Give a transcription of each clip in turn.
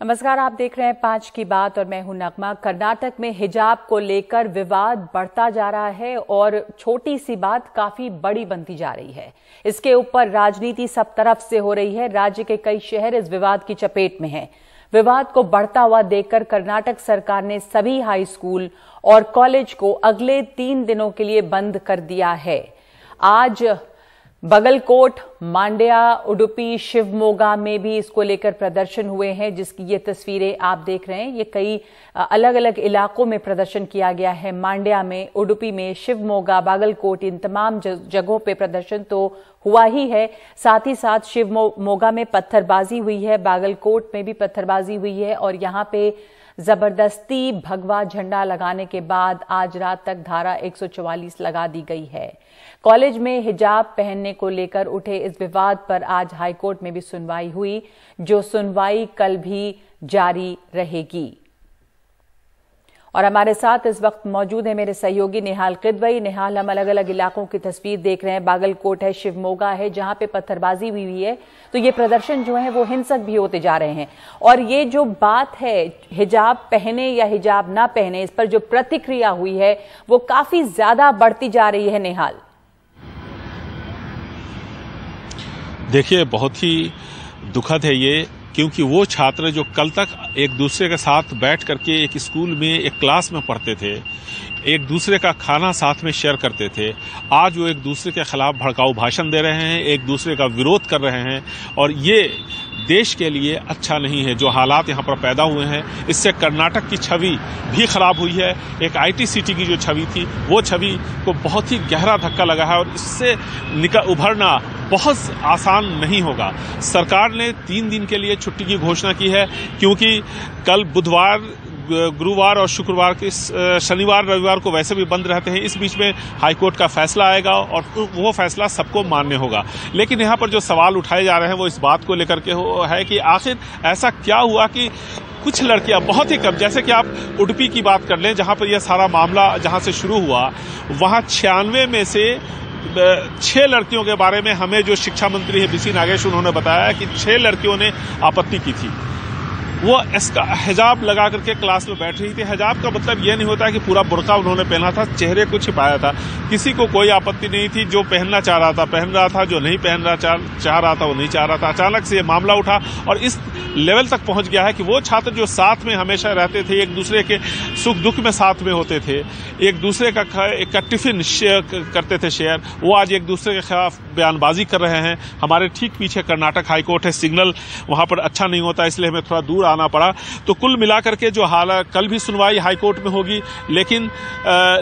नमस्कार, आप देख रहे हैं 5 की बात और मैं हूं नगमा। कर्नाटक में हिजाब को लेकर विवाद बढ़ता जा रहा है और छोटी सी बात काफी बड़ी बनती जा रही है। इसके ऊपर राजनीति सब तरफ से हो रही है। राज्य के कई शहर इस विवाद की चपेट में हैं। विवाद को बढ़ता हुआ देखकर कर्नाटक सरकार ने सभी हाई स्कूल और कॉलेज को अगले 3 दिनों के लिए बंद कर दिया है। आज बागलकोट, मांड्या, उडुपी, शिवमोगा में भी इसको लेकर प्रदर्शन हुए हैं, जिसकी ये तस्वीरें आप देख रहे हैं। ये कई अलग अलग इलाकों में प्रदर्शन किया गया है। मांड्या में, उडुपी में, शिवमोगा, बागलकोट, इन तमाम जगहों पे प्रदर्शन तो हुआ ही है। साथ ही साथ शिवमोगा में पत्थरबाजी हुई है, बागलकोट में भी पत्थरबाजी हुई है और यहाँ पे जबरदस्ती भगवा झंडा लगाने के बाद आज रात तक धारा 144 लगा दी गई है। कॉलेज में हिजाब पहनने को लेकर उठे इस विवाद पर आज हाईकोर्ट में भी सुनवाई हुई, जो सुनवाई कल भी जारी रहेगी। और हमारे साथ इस वक्त मौजूद है मेरे सहयोगी निहाल किदवई। निहाल, हम अलग अलग इलाकों की तस्वीर देख रहे हैं। बागलकोट है, शिवमोगा है, जहां पे पत्थरबाजी हुई है, तो ये प्रदर्शन जो है वो हिंसक भी होते जा रहे हैं। और ये जो बात है हिजाब पहने या हिजाब ना पहने, इस पर जो प्रतिक्रिया हुई है वो काफी ज्यादा बढ़ती जा रही है। निहाल, देखिए, बहुत ही दुखद है ये, क्योंकि वो छात्र जो कल तक एक दूसरे के साथ बैठ करके एक स्कूल में, एक क्लास में पढ़ते थे, एक दूसरे का खाना साथ में शेयर करते थे, आज वो एक दूसरे के खिलाफ भड़काऊ भाषण दे रहे हैं, एक दूसरे का विरोध कर रहे हैं। और ये देश के लिए अच्छा नहीं है। जो हालात यहाँ पर पैदा हुए हैं, इससे कर्नाटक की छवि भी खराब हुई है। एक IT सिटी की जो छवि थी, वो छवि को बहुत ही गहरा धक्का लगा है और इससे उभरना बहुत आसान नहीं होगा। सरकार ने 3 दिन के लिए छुट्टी की घोषणा की है, क्योंकि कल बुधवार, गुरुवार और शुक्रवार के शनिवार रविवार को वैसे भी बंद रहते हैं। इस बीच में हाईकोर्ट का फैसला आएगा और वो फैसला सबको मान्य होगा। लेकिन यहाँ पर जो सवाल उठाए जा रहे हैं वो इस बात को लेकर के है कि आखिर ऐसा क्या हुआ कि कुछ लड़कियां, बहुत ही कम, जैसे कि आप उडुपी की बात कर लें, जहाँ पर यह सारा मामला जहाँ से शुरू हुआ, वहाँ 96 में से 6 लड़कियों के बारे में हमें जो शिक्षा मंत्री है BC नागेश, उन्होंने बताया कि 6 लड़कियों ने आपत्ति की थी। वो इसका हिजाब लगा करके क्लास में बैठ रही थी। हिजाब का मतलब यह नहीं होता कि पूरा बुर्का उन्होंने पहना था, चेहरे को छिपाया था। किसी को कोई आपत्ति नहीं थी। जो पहनना चाह रहा था पहन रहा था, जो नहीं पहनना चाह रहा था वो नहीं चाह रहा था। अचानक से ये मामला उठा और इस लेवल तक पहुंच गया है कि वो छात्र जो साथ में हमेशा रहते थे, एक दूसरे के सुख दुख में साथ में होते थे, एक दूसरे का टिफिन करते थे शेयर, वो आज एक दूसरे के खिलाफ बयानबाजी कर रहे हैं। हमारे ठीक पीछे कर्नाटक हाईकोर्ट है, सिग्नल वहां पर अच्छा नहीं होता, इसलिए हमें थोड़ा दूर आना पड़ा। तो कुल मिलाकर के जो हाल, कल भी सुनवाई हाईकोर्ट में होगी, लेकिन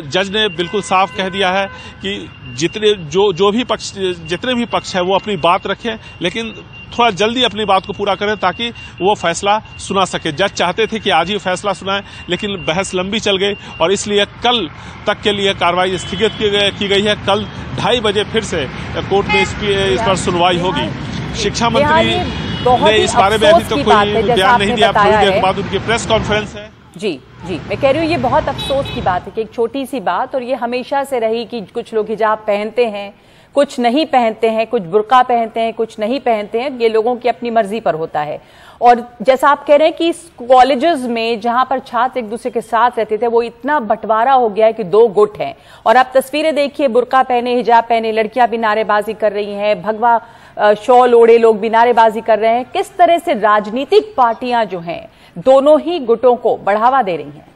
जज ने बिल्कुल साफ कह दिया है कि जितने भी पक्ष है वो अपनी बात रखें, लेकिन थोड़ा जल्दी अपनी बात को पूरा करें ताकि वो फैसला सुना सके। जज चाहते थे कि आज ही फैसला सुनाएं, लेकिन बहस लंबी चल गई और इसलिए कल तक के लिए कार्रवाई स्थगित की गई है। कल 2:30 बजे फिर से कोर्ट में इस पर सुनवाई होगी। शिक्षा मंत्री ने इस बारे में अभी तक कोई बयान नहीं दिया। थोड़ी देर बाद उनकी प्रेस कॉन्फ्रेंस है। जी, मैं कह रही हूँ ये बहुत अफसोस की बात है कि एक छोटी सी बात, और ये हमेशा से रही कि कुछ लोग हिजाब पहनते हैं, कुछ नहीं पहनते हैं, कुछ बुर्का पहनते हैं, कुछ नहीं पहनते हैं। ये लोगों की अपनी मर्जी पर होता है। और जैसा आप कह रहे हैं कि कॉलेजेस में जहां पर छात्र एक दूसरे के साथ रहते थे, वो इतना बंटवारा हो गया है कि 2 गुट हैं। और आप तस्वीरें देखिए, बुर्का पहने, हिजाब पहने लड़कियां भी नारेबाजी कर रही हैं, भगवा शॉल ओढ़े लोग भी नारेबाजी कर रहे हैं। किस तरह से राजनीतिक पार्टियां जो हैं दोनों ही गुटों को बढ़ावा दे रही हैं?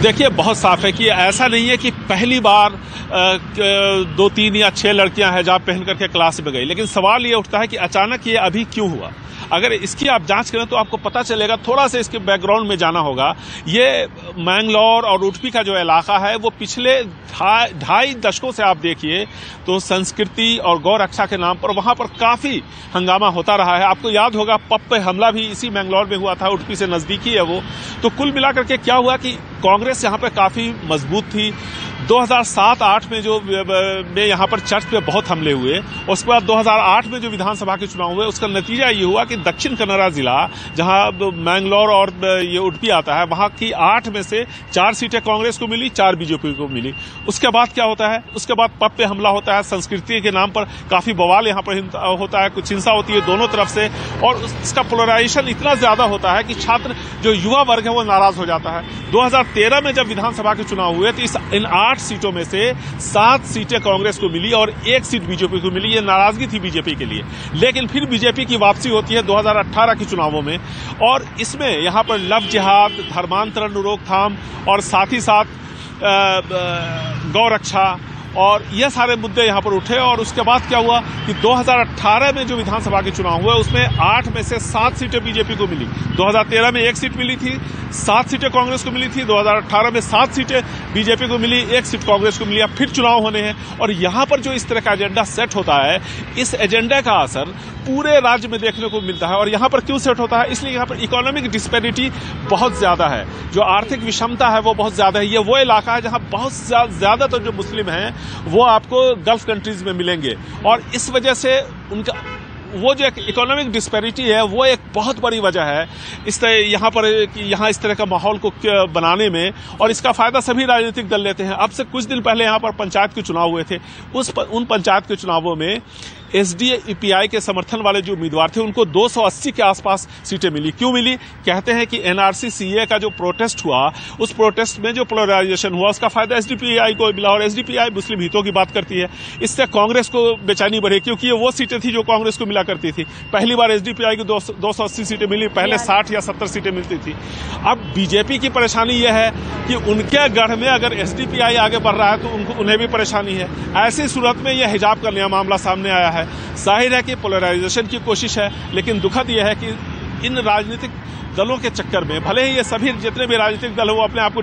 देखिए, बहुत साफ है कि ऐसा नहीं है कि पहली बार 2, 3 या 6 लड़कियां हिजाब पहन करके क्लास में गई, लेकिन सवाल ये उठता है कि अचानक ये अभी क्यों हुआ। अगर इसकी आप जांच करें तो आपको पता चलेगा। थोड़ा सा इसके बैकग्राउंड में जाना होगा। ये मैंगलोर और उडुपी का जो इलाका है, वो पिछले 2.5 दशकों से आप देखिए तो संस्कृति और गौ रक्षा के नाम पर वहां पर काफी हंगामा होता रहा है। आपको याद होगा पब पे हमला भी इसी मैंगलोर में हुआ था, उडुपी से नजदीकी है वो। तो कुल मिलाकर के क्या हुआ कि कांग्रेस यहाँ पे काफी मजबूत थी। 2007-8 में जो यहाँ पर चर्च पे बहुत हमले हुए, उसके बाद 2008 में जो विधानसभा के चुनाव हुए, उसका नतीजा ये हुआ कि दक्षिण कन्नड़ा जिला, जहां मैंगलोर और ये उडुपी आता है, वहां की 8 में से 4 सीटें कांग्रेस को मिली, 4 बीजेपी को मिली। उसके बाद क्या होता है? उसके बाद पब पे हमला होता है, संस्कृति के नाम पर काफी बवाल यहाँ पर होता है, कुछ हिंसा होती है दोनों तरफ से, और इसका पोलराइजेशन इतना ज्यादा होता है कि छात्र, जो युवा वर्ग है, वो नाराज हो जाता है। 2013 में जब विधानसभा के चुनाव हुए तो इन 8 सीटों में से 7 सीटें कांग्रेस को मिली और 1 सीट बीजेपी को मिली। ये नाराजगी थी बीजेपी के लिए, लेकिन फिर बीजेपी की वापसी होती है 2018 के चुनावों में, और इसमें यहां पर लव जिहाद, धर्मांतरण रोकथाम और साथ ही साथ गौरक्षा और ये सारे मुद्दे यहां पर उठे। और उसके बाद क्या हुआ कि 2018 में जो विधानसभा के चुनाव हुए, उसमें 8 में से 7 सीटें बीजेपी को मिली। 2013 में 1 सीट मिली थी, 7 सीटें कांग्रेस को मिली थी। 2018 में 7 सीटें बीजेपी को मिली, 1 सीट कांग्रेस को मिली। अब फिर चुनाव होने हैं, और यहां पर जो इस तरह का एजेंडा सेट होता है, इस एजेंडा का असर पूरे राज्य में देखने को मिलता है। और यहां पर क्यों सेट होता है? इसलिए यहां पर इकोनॉमिक डिस्पैरिटी बहुत ज्यादा है, जो आर्थिक विषमता है वो बहुत ज्यादा है। ये वो इलाका है जहां बहुत ज्यादा तो जो मुस्लिम हैं वो आपको गल्फ कंट्रीज में मिलेंगे, और इस वजह से उनका वो जो इकोनॉमिक डिस्पैरिटी है वो एक बहुत बड़ी वजह है इस तरह यहाँ इस तरह का माहौल को बनाने में, और इसका फायदा सभी राजनीतिक दल लेते हैं। अब से कुछ दिन पहले यहाँ पर पंचायत के चुनाव हुए थे, उन पंचायत के चुनावों में एसडीपीआई के समर्थन वाले जो उम्मीदवार थे उनको 280 के आसपास सीटें मिली। क्यों मिली? कहते हैं कि एनआरसी सीए का जो प्रोटेस्ट हुआ, उस प्रोटेस्ट में जो पोलराइजेशन हुआ, उसका फायदा एसडीपीआई को मिला, और एसडीपीआई मुस्लिम हितों की बात करती है। इससे कांग्रेस को बेचैनी बढ़ी, क्योंकि ये वो सीटें थी जो कांग्रेस को मिला करती थी। पहली बार एसडीपीआई को 280 सीटें मिली, पहले 60 या 70 सीटें मिलती थी। अब बीजेपी की परेशानी यह है कि उनके गढ़ में अगर एसडीपीआई आगे बढ़ रहा है तो उन्हें भी परेशानी है। ऐसी सूरत में यह हिजाब का नया मामला सामने आया है। जाहिर है कि पोलराइजेशन की कोशिश है, लेकिन दुखद यह है कि इन राजनीतिक दलों के चक्कर में, भले ही ये सभी जितने भी राजनीतिक दल वो अपने आप को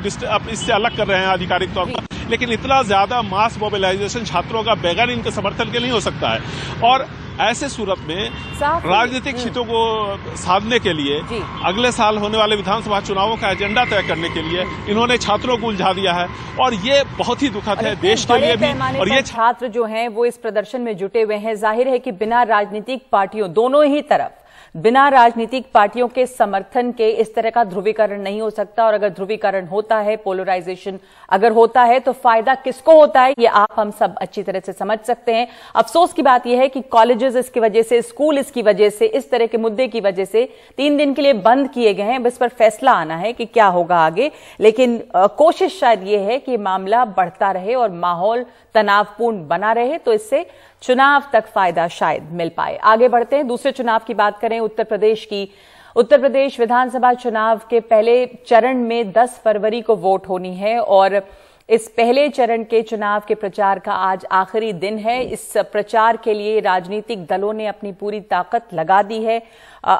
इससे अलग कर रहे हैं आधिकारिक तौर पर, लेकिन इतना ज्यादा मास मोबिलाइजेशन छात्रों का बगैर इनके समर्थन के नहीं हो सकता है। और ऐसे सूरत में राजनीतिक हितों को साधने के लिए अगले साल होने वाले विधानसभा चुनावों का एजेंडा तय करने के लिए इन्होंने छात्रों को उलझा दिया है, और ये बहुत ही दुखद है देश के लिए भी। और ये छात्र जो हैं वो इस प्रदर्शन में जुटे हुए हैं। जाहिर है कि बिना राजनीतिक पार्टियों, दोनों ही तरफ बिना राजनीतिक पार्टियों के समर्थन के इस तरह का ध्रुवीकरण नहीं हो सकता, और अगर ध्रुवीकरण होता है, पोलराइजेशन अगर होता है, तो फायदा किसको होता है ये आप हम सब अच्छी तरह से समझ सकते हैं। अफसोस की बात यह है कि कॉलेजेस इसकी वजह से, स्कूल इसकी वजह से, इस तरह के मुद्दे की वजह से 3 दिन के लिए बंद किए गए हैं। इस पर फैसला आना है कि क्या होगा आगे, लेकिन कोशिश शायद ये है कि मामला बढ़ता रहे और माहौल तनावपूर्ण बना रहे, तो इससे चुनाव तक फायदा शायद मिल पाए। आगे बढ़ते हैं, दूसरे चुनाव की बात करें, उत्तर प्रदेश की। उत्तर प्रदेश विधानसभा चुनाव के पहले चरण में 10 फरवरी को वोट होनी है, और इस पहले चरण के चुनाव के प्रचार का आज आखिरी दिन है। इस प्रचार के लिए राजनीतिक दलों ने अपनी पूरी ताकत लगा दी है।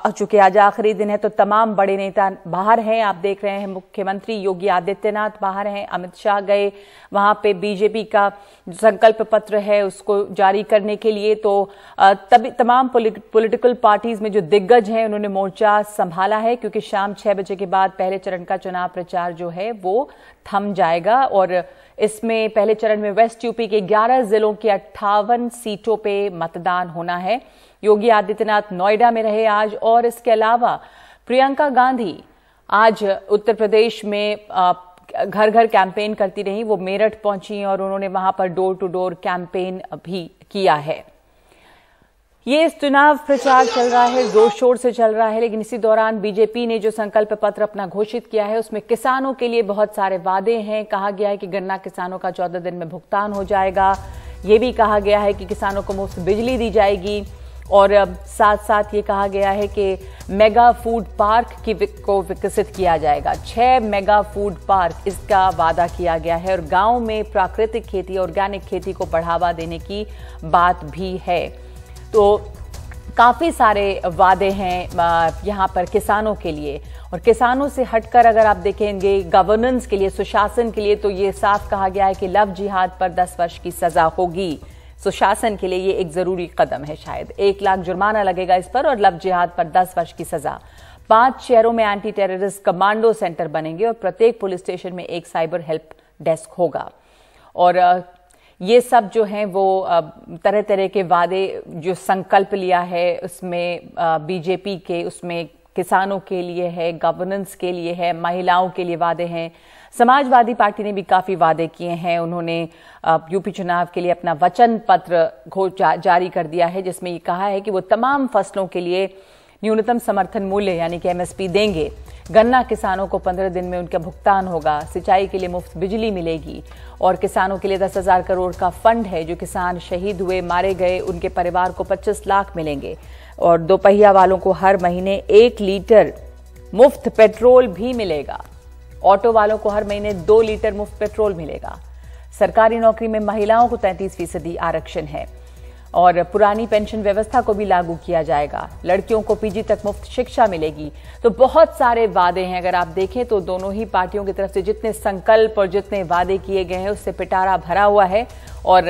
चूंकि आज आखिरी दिन है तो तमाम बड़े नेता बाहर हैं। आप देख रहे हैं मुख्यमंत्री योगी आदित्यनाथ बाहर हैं, अमित शाह गए वहां पे बीजेपी का संकल्प पत्र है उसको जारी करने के लिए। तो तभी तमाम पॉलिटिकल पार्टीज में जो दिग्गज हैं उन्होंने मोर्चा संभाला है, क्योंकि शाम 6 बजे के बाद पहले चरण का चुनाव प्रचार जो है वो थम जाएगा। और इसमें पहले चरण में वेस्ट यूपी के 11 जिलों की 58 सीटों पे मतदान होना है। योगी आदित्यनाथ नोएडा में रहे आज, और इसके अलावा प्रियंका गांधी आज उत्तर प्रदेश में घर घर कैंपेन करती रही। वो मेरठ पहुंची और उन्होंने वहां पर डोर टू डोर कैंपेन भी किया है। ये चुनाव प्रचार चल रहा है, जोर शोर से चल रहा है, लेकिन इसी दौरान बीजेपी ने जो संकल्प पत्र अपना घोषित किया है उसमें किसानों के लिए बहुत सारे वादे हैं। कहा गया है कि गन्ना किसानों का 14 दिन में भुगतान हो जाएगा। ये भी कहा गया है कि किसानों को मुफ्त बिजली दी जाएगी, और साथ साथ ये कहा गया है कि मेगा फूड पार्क को विकसित किया जाएगा। 6 मेगा फूड पार्क इसका वादा किया गया है, और गांव में प्राकृतिक खेती, ऑर्गेनिक खेती को बढ़ावा देने की बात भी है। तो काफी सारे वादे हैं यहाँ पर किसानों के लिए। और किसानों से हटकर अगर आप देखेंगे गवर्नेंस के लिए, सुशासन के लिए, तो ये साफ कहा गया है कि लव जिहाद पर 10 वर्ष की सजा होगी। सुशासन के लिए ये एक जरूरी कदम है। शायद 1 लाख जुर्माना लगेगा इस पर, और लव जिहाद पर 10 वर्ष की सजा। 5 शहरों में एंटी टेररिस्ट कमांडो सेंटर बनेंगे, और प्रत्येक पुलिस स्टेशन में एक साइबर हेल्प डेस्क होगा। और ये सब जो हैं वो तरह तरह के वादे जो संकल्प लिया है उसमें बीजेपी के, उसमें किसानों के लिए है, गवर्नेंस के लिए है, महिलाओं के लिए वादे हैं। समाजवादी पार्टी ने भी काफी वादे किए हैं। उन्होंने यूपी चुनाव के लिए अपना वचन पत्र जारी कर दिया है, जिसमें ये कहा है कि वो तमाम फसलों के लिए न्यूनतम समर्थन मूल्य यानी कि एमएसपी देंगे। गन्ना किसानों को 15 दिन में उनका भुगतान होगा। सिंचाई के लिए मुफ्त बिजली मिलेगी और किसानों के लिए 10,000 करोड़ का फंड है। जो किसान शहीद हुए, मारे गए, उनके परिवार को 25 लाख मिलेंगे और दोपहिया वालों को हर महीने 1 लीटर मुफ्त पेट्रोल भी मिलेगा। ऑटो वालों को हर महीने 2 लीटर मुफ्त पेट्रोल मिलेगा। सरकारी नौकरी में महिलाओं को 33% आरक्षण है और पुरानी पेंशन व्यवस्था को भी लागू किया जाएगा। लड़कियों को पीजी तक मुफ्त शिक्षा मिलेगी। तो बहुत सारे वादे हैं। अगर आप देखें तो दोनों ही पार्टियों की तरफ से जितने संकल्प और जितने वादे किए गए हैं उससे पिटारा भरा हुआ है और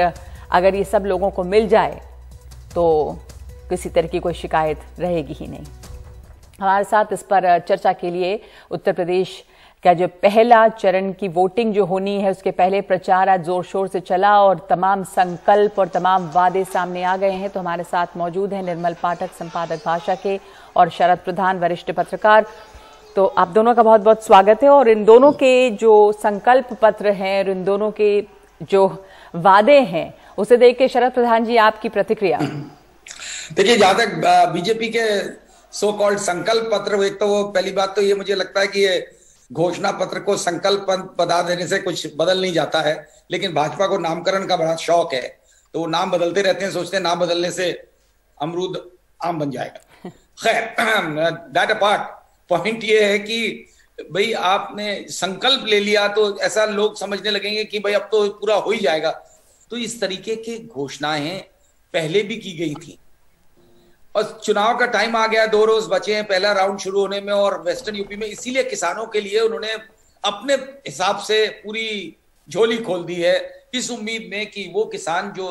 अगर ये सब लोगों को मिल जाए तो किसी तरह की कोई शिकायत रहेगी ही नहीं। हमारे साथ इस पर चर्चा के लिए उत्तर प्रदेश का जो पहला चरण की वोटिंग जो होनी है उसके पहले प्रचार आज जोर शोर से चला और तमाम संकल्प और तमाम वादे सामने आ गए हैं। तो हमारे साथ मौजूद हैं निर्मल पाठक, संपादक भाषा के, और शरद प्रधान, वरिष्ठ पत्रकार। तो आप दोनों का बहुत बहुत स्वागत है। और इन दोनों के जो संकल्प पत्र हैं और इन दोनों के जो वादे हैं उसे देख के शरद प्रधान जी आपकी प्रतिक्रिया। देखिए, जहां तक बीजेपी के सो कॉल्ड संकल्प पत्र, एक तो वो पहली बात तो ये मुझे लगता है कि ये घोषणा पत्र को संकल्प बता देने से कुछ बदल नहीं जाता है, लेकिन भाजपा को नामकरण का बड़ा शौक है तो वो नाम बदलते रहते हैं, सोचते हैं नाम बदलने से अमरूद आम बन जाएगा। खैर, दैट अपार्ट, पॉइंट ये है कि भाई आपने संकल्प ले लिया तो ऐसा लोग समझने लगेंगे कि भाई अब तो पूरा हो ही जाएगा। तो इस तरीके की घोषणाएं पहले भी की गई थी और चुनाव का टाइम आ गया, 2 रोज बचे हैं पहला राउंड शुरू होने में और वेस्टर्न यूपी में, इसीलिए किसानों के लिए उन्होंने अपने हिसाब से पूरी झोली खोल दी है इस उम्मीद में कि वो किसान जो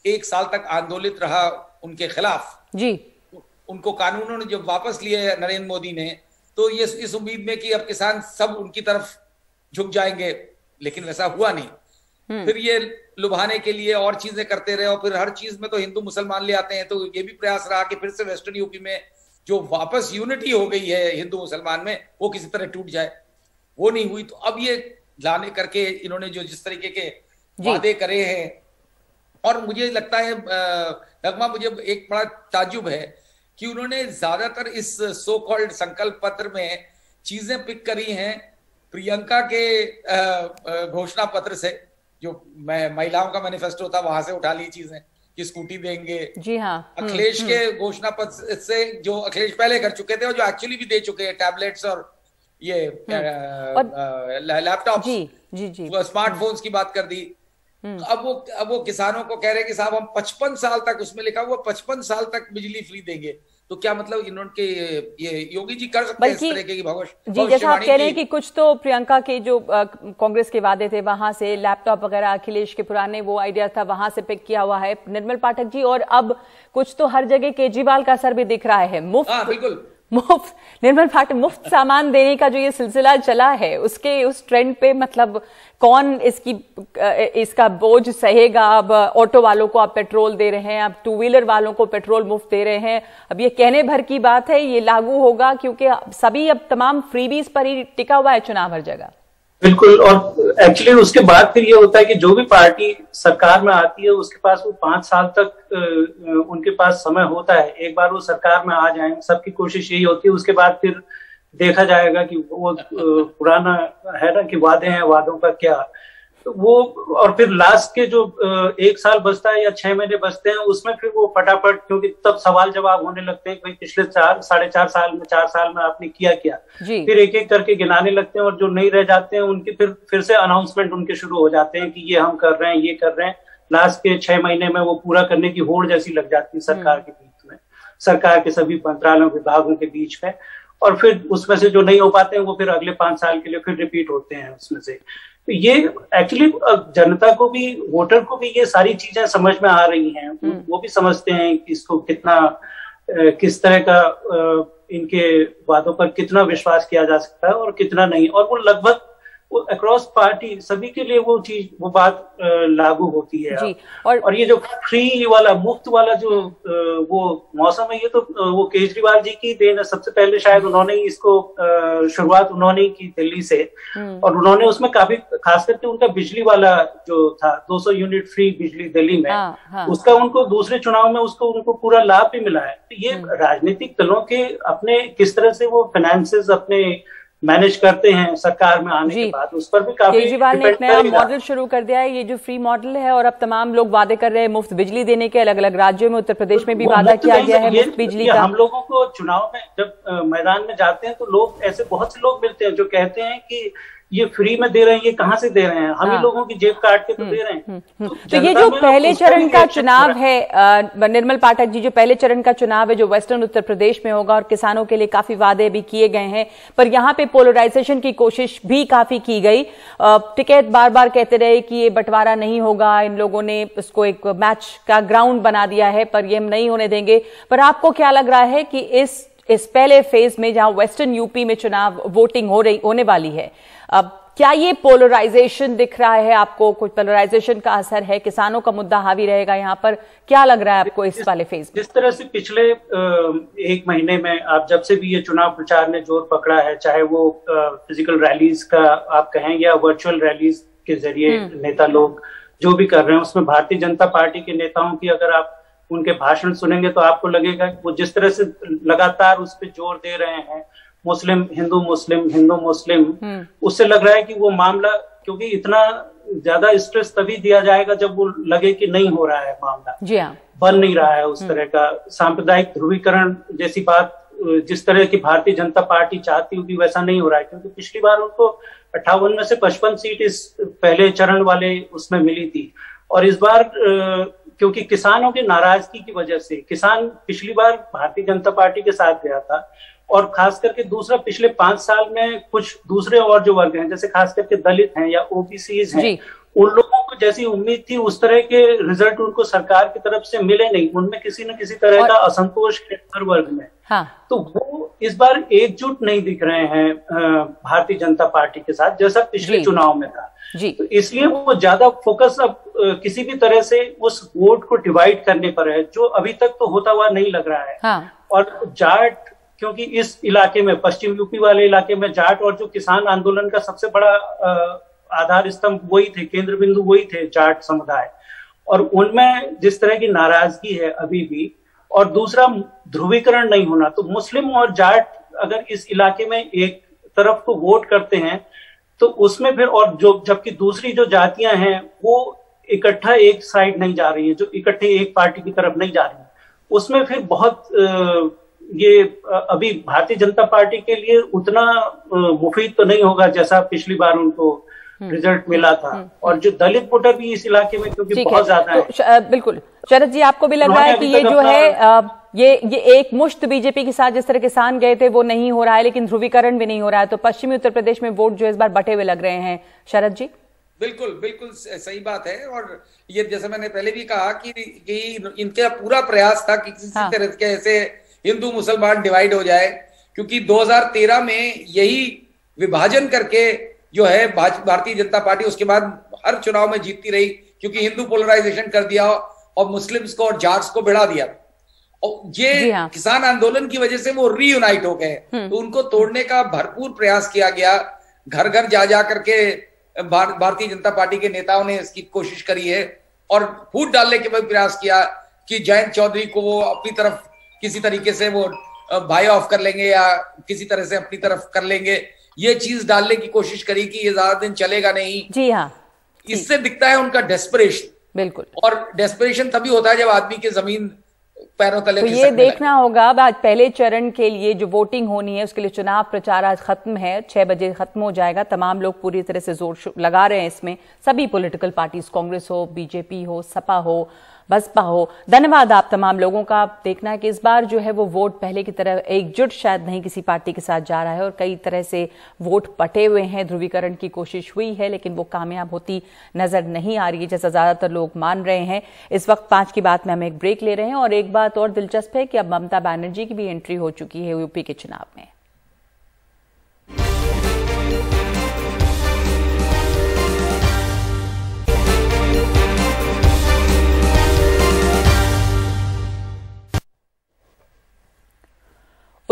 1 साल तक आंदोलित रहा उनके खिलाफ जी, उनको कानूनों ने जब वापस लिए नरेंद्र मोदी ने, तो ये इस उम्मीद में कि अब किसान सब उनकी तरफ झुक जाएंगे, लेकिन वैसा हुआ नहीं। फिर ये लुभाने के लिए और चीजें करते रहे और फिर हर चीज में तो हिंदू मुसलमान ले आते हैं। तो ये भी प्रयास रहा कि फिर से वेस्टर्न यूपी में जो वापस यूनिटी हो गई है हिंदू मुसलमान में वो किसी तरह टूट जाए, वो नहीं हुई। तो अब ये लाने करके इन्होंने जो जिस तरीके के वादे करे हैं, और मुझे लगता है नगमा, मुझे एक बड़ा ताज्जुब है कि उन्होंने ज्यादातर इस सो कॉल्ड संकल्प पत्र में चीजें पिक करी हैं प्रियंका के घोषणा पत्र से, जो महिलाओं का मैनिफेस्टो था वहां से उठा ली चीजें कि स्कूटी देंगे। जी हाँ। अखिलेश के घोषणा पत्र से, जो अखिलेश पहले कर चुके थे और जो एक्चुअली भी दे चुके हैं, टैबलेट्स और ये लैपटॉप, जी स्मार्टफोन्स की बात कर दी। अब वो किसानों को कह रहे हैं कि साहब हम 55 साल तक, उसमें लिखा हुआ 55 साल तक बिजली फ्री देंगे। तो क्या मतलब इन्होंने ये योगी जी कर सकते हैं इस तरीके की भविष्य? जैसा आप कह रहे हैं कि कुछ तो प्रियंका के जो कांग्रेस के वादे थे वहां से, लैपटॉप वगैरह अखिलेश के पुराने वो आइडिया था वहां से पिक किया हुआ है निर्मल पाठक जी, और अब कुछ तो हर जगह केजरीवाल का असर भी दिख रहा है। मुफ्त निर्मल पाठक, मुफ्त सामान देने का जो ये सिलसिला चला है उसके उस ट्रेंड पे मतलब कौन इसका बोझ सहेगा? अब ऑटो वालों को आप पेट्रोल दे रहे हैं, अब 2 व्हीलर वालों को पेट्रोल मुफ्त दे रहे हैं। अब ये कहने भर की बात है, ये लागू होगा क्योंकि सभी अब तमाम फ्रीबीज पर ही टिका हुआ है चुनाव हर जगह। बिल्कुल, और एक्चुअली उसके बाद फिर ये होता है कि जो भी पार्टी सरकार में आती है उसके पास वो 5 साल तक उनके पास समय होता है। एक बार वो सरकार में आ जाए, सबकी कोशिश यही होती है, उसके बाद फिर देखा जाएगा कि वो पुराना है ना कि वादे हैं, वादों का क्या वो, और फिर लास्ट के जो 1 साल बचता है या 6 महीने बचते हैं उसमें फिर वो फटाफट, क्योंकि तब सवाल जवाब होने लगते हैं कि पिछले 4-4.5 साल में 4 साल में आपने किया क्या, फिर एक एक करके गिनाने लगते हैं और जो नहीं रह जाते हैं उनकी फिर से अनाउंसमेंट उनके शुरू हो जाते हैं कि ये हम कर रहे हैं, ये कर रहे हैं। लास्ट के 6 महीने में वो पूरा करने की होड़ जैसी लग जाती है सरकार के बीच में, सरकार के सभी मंत्रालयों विभागों के बीच में, और फिर उसमें से जो नहीं हो पाते हैं वो फिर अगले 5 साल के लिए फिर रिपीट होते हैं उसमें से। तो ये एक्चुअली जनता को भी, वोटर को भी ये सारी चीजें समझ में आ रही हैं। वो भी समझते हैं कि इसको कितना, किस तरह का इनके वादों पर कितना विश्वास किया जा सकता है और कितना नहीं, और वो लगभग अक्रॉस पार्टी सभी के लिए वो बात लागू होती है जी। और ये जो फ्री वाला मुफ्त वाला जो वो मौसम है, ये तो वो केजरीवाल जी की देन है। सबसे पहले शायद उन्होंने ही इसको शुरुआत उन्होंने ही की दिल्ली से, और उन्होंने उसमें काफी खास करके उनका बिजली वाला जो था 200 यूनिट फ्री बिजली दिल्ली में, उसका उनको दूसरे चुनाव में उनको पूरा लाभ भी मिला है। तो ये राजनीतिक दलों के अपने किस तरह से वो फाइनेंसेस अपने मैनेज करते हैं सरकार में आने के बाद, उस पर भी काफी केजरीवाल ने एक नया मॉडल शुरू कर दिया है, ये जो फ्री मॉडल है, और अब तमाम लोग वादे कर रहे हैं मुफ्त बिजली देने के। अलग अलग राज्यों में, उत्तर प्रदेश में भी वादा किया गया है मुफ्त बिजली का। हम लोगों को चुनाव में जब मैदान में जाते हैं तो लोग ऐसे बहुत से लोग मिलते हैं जो कहते हैं कि ये फ्री में दे रहे हैं, ये कहाँ से दे रहे हैं, हम ही लोगों की जेब काट के तो दे रहे हैं। तो ये जो पहले चरण का चुनाव है, निर्मल पाठक जी, जो पहले चरण का चुनाव है जो वेस्टर्न उत्तर प्रदेश में होगा, और किसानों के लिए काफी वादे भी किए गए हैं, पर यहाँ पे पोलराइजेशन की कोशिश भी काफी की गई। टिकैत बार बार कहते रहे कि ये बंटवारा नहीं होगा, इन लोगों ने इसको एक मैच का ग्राउंड बना दिया है, पर ये हम नहीं होने देंगे। पर आपको क्या लग रहा है कि इस पहले फेज में जहां वेस्टर्न यूपी में चुनाव वोटिंग होने वाली है, अब क्या ये पोलराइजेशन दिख रहा है आपको? कुछ पोलराइजेशन का असर है, किसानों का मुद्दा हावी रहेगा यहाँ पर, क्या लग रहा है आपको इस वाले फेज में? जिस तरह से पिछले एक महीने में आप जब से भी ये चुनाव प्रचार ने जोर पकड़ा है, चाहे वो फिजिकल रैलीज का आप कहें या वर्चुअल रैलीज के जरिए नेता लोग जो भी कर रहे हैं, उसमें भारतीय जनता पार्टी के नेताओं की अगर आप उनके भाषण सुनेंगे तो आपको लगेगा वो जिस तरह से लगातार उस पर जोर दे रहे हैं, मुस्लिम हिंदू मुस्लिम, उससे लग रहा है कि वो मामला, क्योंकि इतना ज्यादा स्ट्रेस तभी दिया जाएगा जब वो लगे कि नहीं हो रहा है मामला, जी हाँ, बन नहीं रहा है उस तरह का सांप्रदायिक ध्रुवीकरण जैसी बात जिस तरह की भारतीय जनता पार्टी चाहती होगी वैसा नहीं हो रहा है। क्योंकि पिछली बार उनको 58 में से 55 सीट इस पहले चरण वाले उसमें मिली थी, और इस बार क्योंकि किसानों की नाराजगी की वजह से, किसान पिछली बार भारतीय जनता पार्टी के साथ गया था, और खास करके दूसरा पिछले 5 साल में कुछ दूसरे और जो वर्ग हैं, जैसे खास करके दलित हैं या ओबीसीज हैं, उन लोगों को जैसी उम्मीद थी उस तरह के रिजल्ट उनको सरकार की तरफ से मिले नहीं। उनमें किसी न किसी तरह का असंतोष है हर वर्ग में। तो वो इस बार एकजुट नहीं दिख रहे हैं भारतीय जनता पार्टी के साथ, जैसा पिछले चुनाव में था। तो इसलिए वो ज्यादा फोकस अब किसी भी तरह से उस वोट को डिवाइड करने पर है, जो अभी तक तो होता हुआ नहीं लग रहा है। और जाट, क्योंकि इस इलाके में, पश्चिम यूपी वाले इलाके में जाट और जो किसान आंदोलन का सबसे बड़ा आधार स्तंभ वही थे, केंद्र बिंदु वही थे जाट समुदाय, और उनमें जिस तरह की नाराजगी है अभी भी, और दूसरा ध्रुवीकरण नहीं होना, तो मुस्लिम और जाट अगर इस इलाके में एक तरफ को वोट करते हैं तो उसमें फिर, और जो जबकि दूसरी जो जातियां हैं वो इकट्ठा एक साइड नहीं जा रही है, जो इकट्ठे एक पार्टी की तरफ नहीं जा रही है, उसमें फिर बहुत ये अभी भारतीय जनता पार्टी के लिए उतना मुफीद तो नहीं होगा जैसा पिछली बार उनको रिजल्ट मिला था। और जो दलित वोटर भी इस इलाके में क्योंकि बहुत ज्यादा है। तो बिल्कुल शरद जी, आपको भी लग रहा है कि ये जो है ये एक मुश्त बीजेपी के साथ जिस तरह किसान गए थे वो नहीं हो रहा है, लेकिन ध्रुवीकरण भी नहीं हो रहा है, तो पश्चिमी उत्तर प्रदेश में वोट जो इस बार बटे हुए लग रहे हैं। शरद जी, बिल्कुल सही बात है। और ये जैसे मैंने पहले भी कहा कि इनका पूरा प्रयास था कि किसी तरह के ऐसे हिंदू मुसलमान डिवाइड हो जाए, क्योंकि 2013 में यही विभाजन करके जो है भारतीय जनता पार्टी उसके बाद हर चुनाव में जीतती रही, क्योंकि हिंदू पोलराइजेशन कर दिया और मुस्लिम्स को और जाट्स को भिड़ा दिया, और ये किसान आंदोलन की वजह से वो रीयूनाइट हो गए। तो उनको तोड़ने का भरपूर प्रयास किया गया, घर घर जा करके भारतीय जनता पार्टी के नेताओं ने इसकी कोशिश करी है, और फूट डालने के बाद प्रयास किया कि जयंत चौधरी को वो अपनी तरफ किसी तरीके से वो बाय ऑफ कर लेंगे या किसी तरह से अपनी तरफ कर लेंगे, ये चीज डालने की कोशिश करी कि ये ज्यादा दिन चलेगा नहीं। जी हाँ, इससे दिखता है उनका डेस्परेशन। बिल्कुल, और डेस्परेशन तभी होता है जब आदमी के जमीन पैरों तले। तो ये देखना होगा, आज पहले चरण के लिए जो वोटिंग होनी है उसके लिए चुनाव प्रचार आज खत्म है, 6 बजे खत्म हो जाएगा। तमाम लोग पूरी तरह से जोर लगा रहे हैं इसमें, सभी पॉलिटिकल पार्टीज, कांग्रेस हो, बीजेपी हो, सपा हो, बसपा हो। धन्यवाद आप तमाम लोगों का। देखना है कि इस बार जो है वो वोट पहले की तरह एकजुट शायद नहीं किसी पार्टी के साथ जा रहा है, और कई तरह से वोट बटे हुए हैं, ध्रुवीकरण की कोशिश हुई है लेकिन वो कामयाब होती नजर नहीं आ रही है जैसा ज्यादातर लोग मान रहे हैं। इस वक्त 5 की बात में हम एक ब्रेक ले रहे हैं, और एक बात और दिलचस्प है कि अब ममता बनर्जी की भी एंट्री हो चुकी है यूपी के चुनाव में।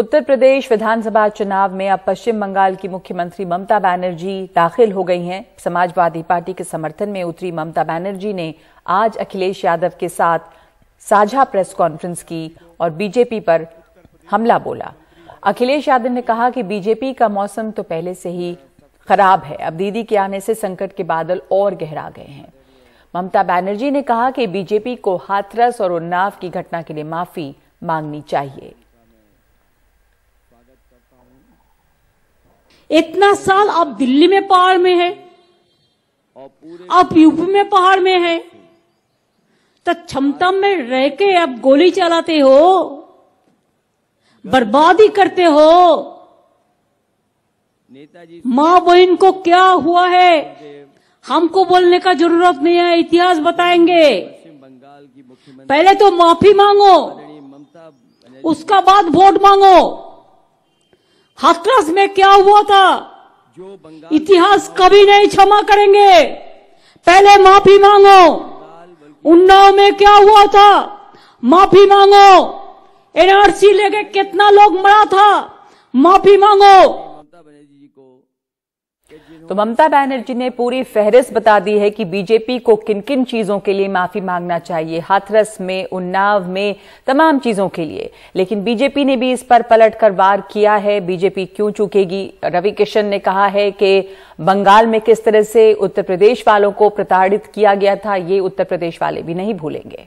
उत्तर प्रदेश विधानसभा चुनाव में अब पश्चिम बंगाल की मुख्यमंत्री ममता बनर्जी दाखिल हो गई हैं। समाजवादी पार्टी के समर्थन में उतरी ममता बनर्जी ने आज अखिलेश यादव के साथ साझा प्रेस कॉन्फ्रेंस की और बीजेपी पर हमला बोला। अखिलेश यादव ने कहा कि बीजेपी का मौसम तो पहले से ही खराब है, अब दीदी के आने से संकट के बादल और गहरा गए हैं। ममता बनर्जी ने कहा कि बीजेपी को हाथरस और उन्नाव की घटना के लिए माफी मांगनी चाहिए। इतना साल आप दिल्ली में पहाड़ में है, आप यूपी में पहाड़ में है, तो क्षमता में रह के आप गोली चलाते हो, बर्बादी करते हो। माँ बहन को क्या हुआ है हमको बोलने का जरूरत नहीं है, इतिहास बताएंगे। पहले तो माफी मांगो, उसका बाद वोट मांगो। हाथरस में क्या हुआ था इतिहास कभी नहीं क्षमा करेंगे, पहले माफी मांगो। उन्नाव में क्या हुआ था माफी मांगो। एनआरसी लेके कितना लोग मरा था, माफी मांगो। तो ममता बनर्जी ने पूरी फहरिस्त बता दी है कि बीजेपी को किन किन चीजों के लिए माफी मांगना चाहिए, हाथरस में, उन्नाव में, तमाम चीजों के लिए। लेकिन बीजेपी ने भी इस पर पलटकर वार किया है। बीजेपी क्यों चूकेगी? रवि किशन ने कहा है कि बंगाल में किस तरह से उत्तर प्रदेश वालों को प्रताड़ित किया गया था, ये उत्तर प्रदेश वाले भी नहीं भूलेंगे।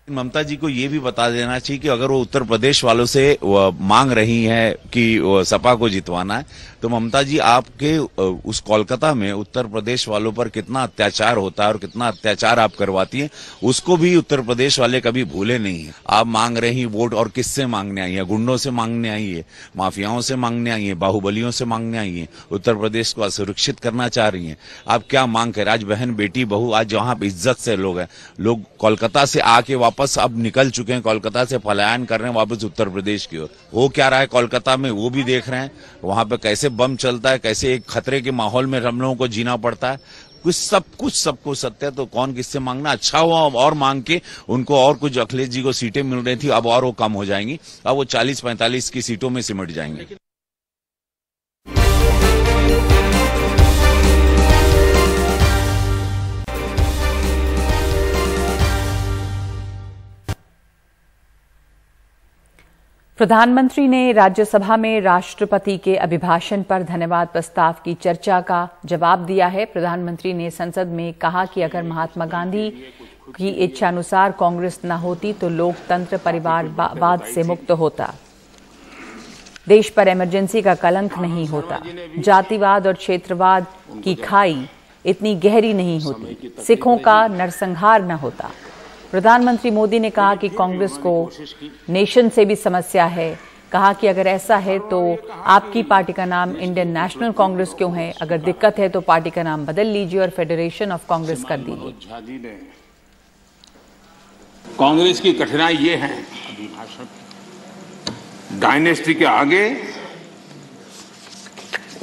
ममता जी को ये भी बता देना चाहिए कि अगर वो उत्तर प्रदेश वालों से मांग रही हैं कि सपा को जितवाना है, तो ममता जी आपके उस कोलकाता में उत्तर प्रदेश वालों पर कितना अत्याचार होता है और कितना अत्याचार आप करवाती हैं, उसको भी उत्तर प्रदेश वाले कभी भूले नहीं है। आप मांग रही वोट और किससे मांगने आई है? गुंडों से मांगने आई है, माफियाओं से मांगने आई है, बाहुबलियों से मांगने आई है, उत्तर प्रदेश को असुरक्षित करना चाह रही हैं। आप क्या मांग कर? आज बहन बेटी बहू आज जहां पर इज्जत से लोग हैं, लोग कोलकाता से आके वापस अब निकल चुके हैं, कोलकाता से पलायन कर रहे हैं वापस उत्तर प्रदेश की ओर। हो क्या रहा है कोलकाता में वो भी देख रहे हैं, वहां पे कैसे बम चलता है, कैसे एक खतरे के माहौल में हम लोगों को जीना पड़ता है। कुछ सबको सत्य है, तो कौन किससे मांगना। अच्छा हुआ और मांग के उनको और कुछ अखिलेश जी को सीटें मिल रही थी, अब और वो कम हो जाएंगी, अब वो 40-45 की सीटों में सिमट जाएंगे। प्रधानमंत्री ने राज्यसभा में राष्ट्रपति के अभिभाषण पर धन्यवाद प्रस्ताव की चर्चा का जवाब दिया है। प्रधानमंत्री ने संसद में कहा कि अगर महात्मा गांधी की इच्छानुसार कांग्रेस न होती तो लोकतंत्र परिवारवाद से मुक्त होता, देश पर इमरजेंसी का कलंक नहीं होता, जातिवाद और क्षेत्रवाद की खाई इतनी गहरी नहीं होती, सिखों का नरसंहार न होता। प्रधानमंत्री मोदी ने कहा कि कांग्रेस को नेशन से भी समस्या है। कहा कि अगर ऐसा है तो आपकी पार्टी का नाम इंडियन नेशनल कांग्रेस क्यों है? अगर दिक्कत है तो पार्टी का नाम बदल लीजिए और फेडरेशन ऑफ कांग्रेस कर दीजिए। कांग्रेस की कठिनाई ये है, डायनेस्टी के आगे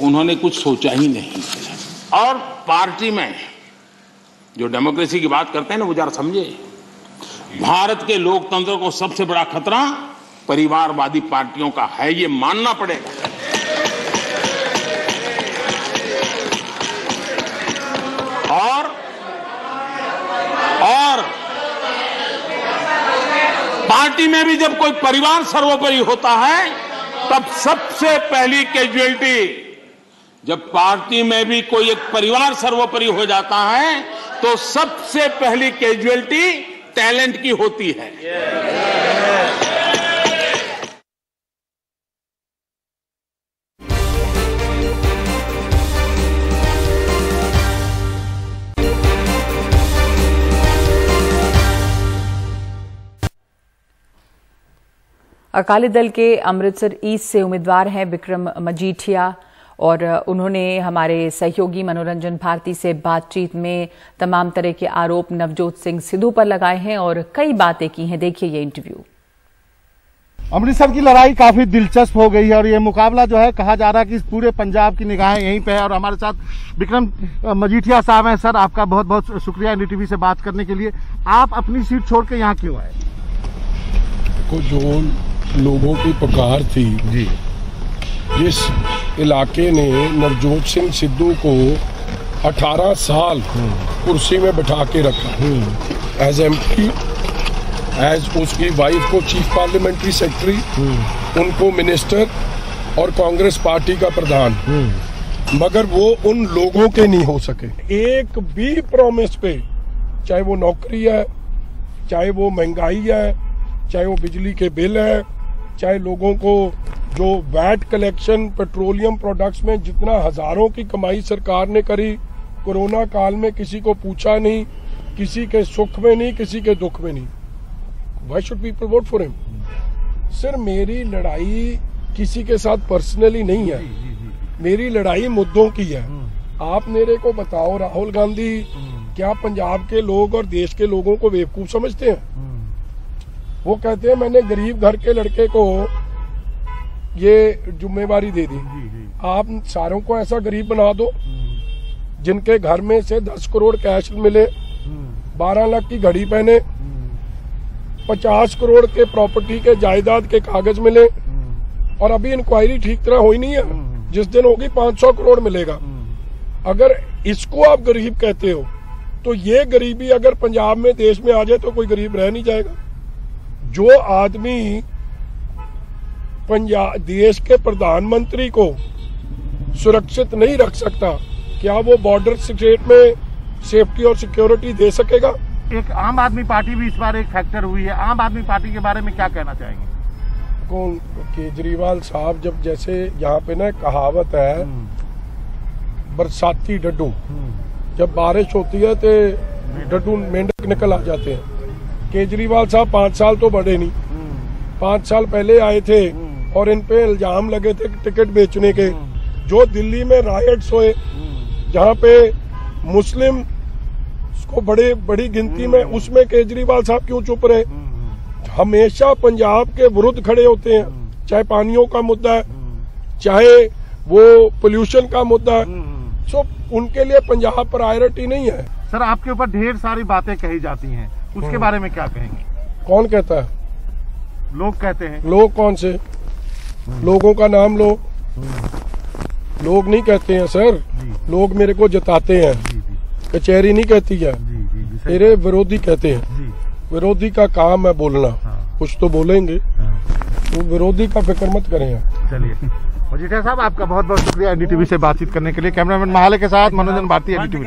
उन्होंने कुछ सोचा ही नहीं। और पार्टी में जो डेमोक्रेसी की बात करते हैं ना, वो जरा समझे, भारत के लोकतंत्र को सबसे बड़ा खतरा परिवारवादी पार्टियों का है, ये मानना पड़ेगा। और पार्टी में भी जब कोई परिवार सर्वोपरि होता है, तब सबसे पहली कैजुअलिटी, जब पार्टी में भी कोई एक परिवार सर्वोपरि हो जाता है, तो सबसे पहली कैजुअलिटी टैलेंट की होती है। अकाली दल के अमृतसर ईस्ट से उम्मीदवार हैं विक्रम मजीठिया, और उन्होंने हमारे सहयोगी मनोरंजन भारती से बातचीत में तमाम तरह के आरोप नवजोत सिंह सिद्धू पर लगाए हैं और कई बातें की हैं। देखिए ये इंटरव्यू। अमृतसर की लड़ाई काफी दिलचस्प हो गई है और ये मुकाबला जो है, कहा जा रहा है कि पूरे पंजाब की निगाहें यहीं पे है। और हमारे साथ विक्रम मजीठिया साहब हैं। सर, आपका बहुत बहुत शुक्रिया एनडीटीवी से बात करने के लिए। आप अपनी सीट छोड़ के यहाँ क्यों आए? जो लोगों की पुकार थी जी, जिस इलाके ने नवजोत सिंह सिद्धू को 18 साल कुर्सी में बिठा के रखा एज MP, एज उसकी वाइफ को चीफ पार्लियामेंट्री सेक्रेटरी, उनको मिनिस्टर और कांग्रेस पार्टी का प्रधान, मगर वो उन लोगों के नहीं हो सके। एक भी प्रॉमिस पे, चाहे वो नौकरी है, चाहे वो महंगाई है, चाहे वो बिजली के बिल है, चाहे लोगों को जो वैट कलेक्शन पेट्रोलियम प्रोडक्ट्स में जितना हजारों की कमाई सरकार ने करी, कोरोना काल में किसी को पूछा नहीं, किसी के सुख में नहीं, किसी के दुख में नहीं। Why should people vote for him? Sir, मेरी लड़ाई किसी के साथ पर्सनली नहीं है, मेरी लड़ाई मुद्दों की है। आप मेरे को बताओ, राहुल गांधी क्या पंजाब के लोग और देश के लोगों को बेवकूफ समझते हैं? वो कहते हैं मैंने गरीब घर के लड़के को ये जिम्मेवारी दे दी। आप सारों को ऐसा गरीब बना दो जिनके घर में से 10 करोड़ कैश मिले, 12 लाख की घड़ी पहने, 50 करोड़ के प्रॉपर्टी के जायदाद के कागज मिले, और अभी इंक्वायरी ठीक तरह हुई नहीं है, जिस दिन होगी 500 करोड़ मिलेगा। अगर इसको आप गरीब कहते हो तो ये गरीबी अगर पंजाब में देश में आ जाए तो कोई गरीब रह नहीं जाएगा। जो आदमी पंजाब देश के प्रधानमंत्री को सुरक्षित नहीं रख सकता, क्या वो बॉर्डर स्टेट में सेफ्टी और सिक्योरिटी दे सकेगा? एक आम आदमी पार्टी भी इस बार एक फैक्टर हुई है। आम आदमी पार्टी के बारे में क्या कहना चाहेंगे? कौन? केजरीवाल साहब, जब जैसे यहाँ पे ना कहावत है बरसाती डड्डू, जब बारिश होती है तो डड्डू मेंढक निकल आ जाते हैं। केजरीवाल साहब 5 साल तो बढ़े नहीं, 5 साल पहले आए थे और इन पे इल्जाम लगे थे टिकट बेचने के। जो दिल्ली में रायट्स हुए जहाँ पे मुस्लिम को बड़ी गिनती में, उसमें केजरीवाल साहब क्यों चुप रहे? हमेशा पंजाब के विरुद्ध खड़े होते हैं, चाहे पानियों का मुद्दा है, चाहे वो पोल्यूशन का मुद्दा है। सो उनके लिए पंजाब प्रायोरिटी नहीं है। सर, आपके ऊपर ढेर सारी बातें कही जाती हैं, उसके बारे में क्या कहेंगे? कौन कहता है? लोग कहते हैं। लोग कौन से? लोगों का नाम लो। लोग नहीं कहते हैं सर, लोग मेरे को जताते हैं, कचहरी नहीं कहती है, मेरे विरोधी कहते हैं। विरोधी का काम है बोलना, कुछ तो बोलेंगे, तो विरोधी का फिक्र मत करें। चलिए मजीठिया साहब, आपका बहुत बहुत शुक्रिया एनडीटीवी से बातचीत करने के लिए। कैमरामैन महाले के साथ मनोरंजन भारती, एनडीटीवी।